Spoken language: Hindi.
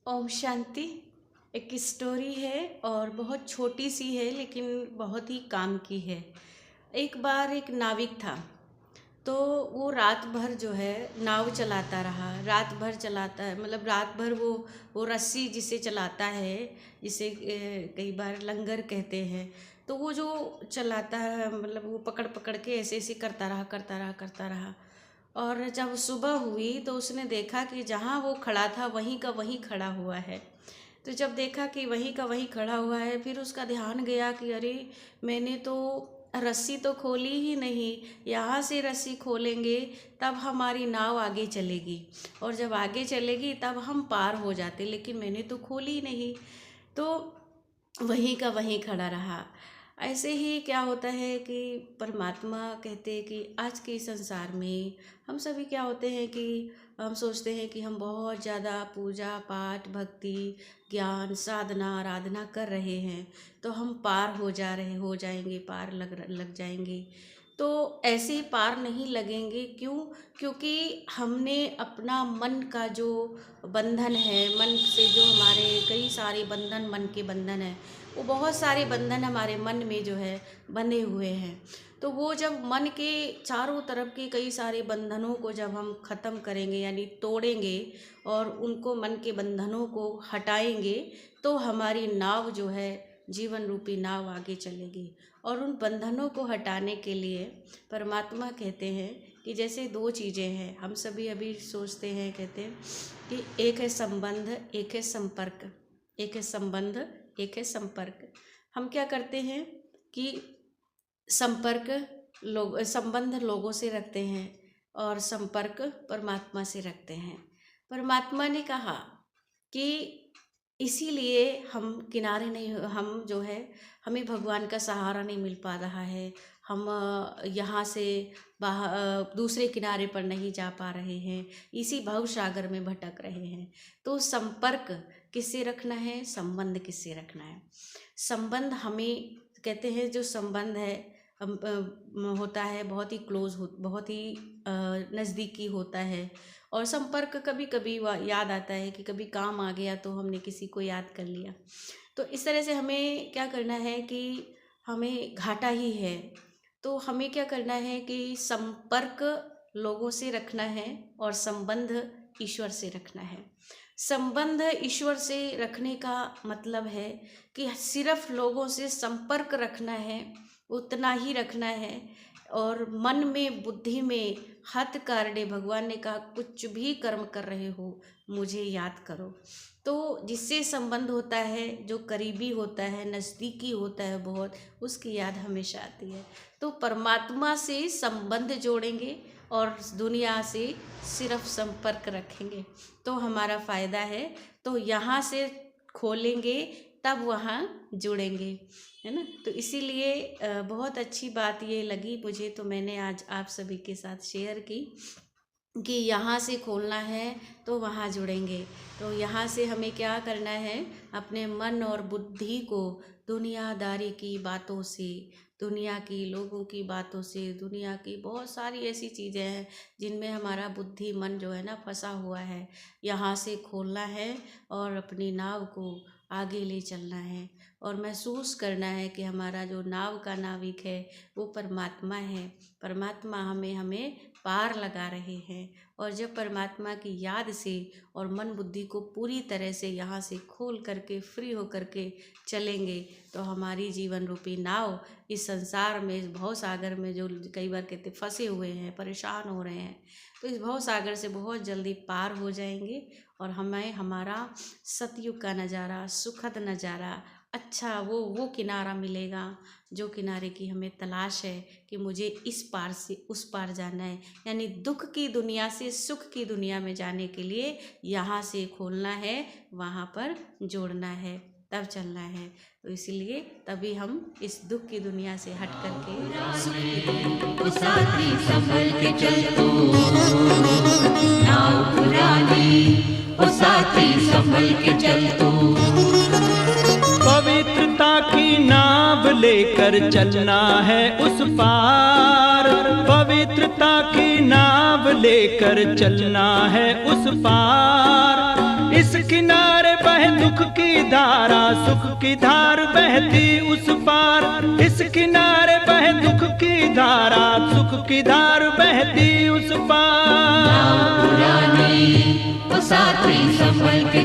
ओम शांति। एक स्टोरी है और बहुत छोटी सी है लेकिन बहुत ही काम की है। एक बार एक नाविक था, तो वो रात भर जो है नाव चलाता रहा। रात भर चलाता है मतलब रात भर वो रस्सी जिसे चलाता है, जिसे कई बार लंगर कहते हैं। तो वो जो चलाता है मतलब वो पकड़ पकड़ के ऐसे ऐसे करता रहा करता रहा करता रहा। और जब सुबह हुई तो उसने देखा कि जहाँ वो खड़ा था वहीं का वहीं खड़ा हुआ है। तो जब देखा कि वहीं का वहीं खड़ा हुआ है, फिर उसका ध्यान गया कि अरे, मैंने तो रस्सी तो खोली ही नहीं। यहाँ से रस्सी खोलेंगे तब हमारी नाव आगे चलेगी, और जब आगे चलेगी तब हम पार हो जाते, लेकिन मैंने तो खोली ही नहीं। तो वहीं का वहीं खड़ा रहा। ऐसे ही क्या होता है कि परमात्मा कहते हैं कि आज के संसार में हम सभी क्या होते हैं कि हम सोचते हैं कि हम बहुत ज़्यादा पूजा पाठ भक्ति ज्ञान साधना आराधना कर रहे हैं तो हम पार हो जाएंगे, पार लग जाएंगे। तो ऐसे ही पार नहीं लगेंगे। क्यों? क्योंकि हमने अपना मन का जो बंधन है, मन से जो हमारे कई सारे बंधन, मन के बंधन है, वो बहुत सारे बंधन हमारे मन में जो है बंधे हुए हैं। तो वो जब मन के चारों तरफ के कई सारे बंधनों को जब हम ख़त्म करेंगे यानी तोड़ेंगे और उनको मन के बंधनों को हटाएंगे, तो हमारी नाव जो है जीवन रूपी नाव आगे चलेगी। और उन बंधनों को हटाने के लिए परमात्मा कहते हैं कि जैसे दो चीज़ें हैं, हम सभी अभी सोचते हैं, कहते हैं कि एक है संबंध, एक है संपर्क। एक है संबंध, एक है संपर्क। हम क्या करते हैं कि संबंध लोगों से रखते हैं और संपर्क परमात्मा से रखते हैं। परमात्मा ने कहा कि इसीलिए हम किनारे नहीं, हम जो है हमें भगवान का सहारा नहीं मिल पा रहा है। हम यहाँ से दूसरे किनारे पर नहीं जा पा रहे हैं, इसी भव सागर में भटक रहे हैं। तो संपर्क किससे रखना है, संबंध किससे रखना है। संबंध हमें कहते हैं जो संबंध है होता है बहुत ही क्लोज बहुत ही नज़दीकी होता है। और संपर्क कभी कभी याद आता है कि कभी काम आ गया तो हमने किसी को याद कर लिया। तो इस तरह से हमें क्या करना है कि हमें घाटा ही है, तो हमें क्या करना है कि संपर्क लोगों से रखना है और संबंध ईश्वर से रखना है। संबंध ईश्वर से रखने का मतलब है कि सिर्फ लोगों से संपर्क रखना है, उतना ही रखना है। और मन में बुद्धि में हत कारणे, भगवान ने कहा कुछ भी कर्म कर रहे हो मुझे याद करो। तो जिससे संबंध होता है, जो करीबी होता है, नज़दीकी होता है बहुत, उसकी याद हमेशा आती है। तो परमात्मा से संबंध जोड़ेंगे और दुनिया से सिर्फ संपर्क रखेंगे तो हमारा फ़ायदा है। तो यहाँ से खोलेंगे तब वहाँ जुड़ेंगे, है ना। तो इसीलिए बहुत अच्छी बात ये लगी मुझे, तो मैंने आज आप सभी के साथ शेयर की कि यहाँ से खोलना है तो वहाँ जुड़ेंगे। तो यहाँ से हमें क्या करना है, अपने मन और बुद्धि को दुनियादारी की बातों से, दुनिया की लोगों की बातों से, दुनिया की बहुत सारी ऐसी चीज़ें हैं जिनमें हमारा बुद्धि मन जो है ना फंसा हुआ है, यहाँ से खोलना है और अपनी नाव को आगे ले चलना है। और महसूस करना है कि हमारा जो नाव का नाविक है वो परमात्मा है। परमात्मा हमें पार लगा रहे हैं। और जब परमात्मा की याद से और मन बुद्धि को पूरी तरह से यहाँ से खोल करके फ्री हो करके चलेंगे तो हमारी जीवन रूपी नाव इस संसार में, इस भव सागर में जो कई बार कहते फंसे हुए हैं, परेशान हो रहे हैं, तो इस भव सागर से बहुत जल्दी पार हो जाएंगे। और हमें हमारा सतयुग का नज़ारा, सुखद नज़ारा, अच्छा वो किनारा मिलेगा जो किनारे की हमें तलाश है कि मुझे इस पार से उस पार जाना है। यानी दुख की दुनिया से सुख की दुनिया में जाने के लिए यहाँ से खोलना है, वहाँ पर जोड़ना है, तब चलना है। तो इसलिए तभी हम इस दुख की दुनिया से हट करके सुख की दुनिया साथी संभल के चल तू, नाव पुरानी ओ साथी संभल के चल तू। पवित्रता की नाव लेकर चलना है उस पार, पवित्रता की नाव लेकर चलना है उस पार। इस किनारे बहे दुख की धारा, सुख की धार बहती उस पार। इस किनारे बहे दुख की धारा, सुख की धार बहती उस पार। पुरानी वो साथी संभल के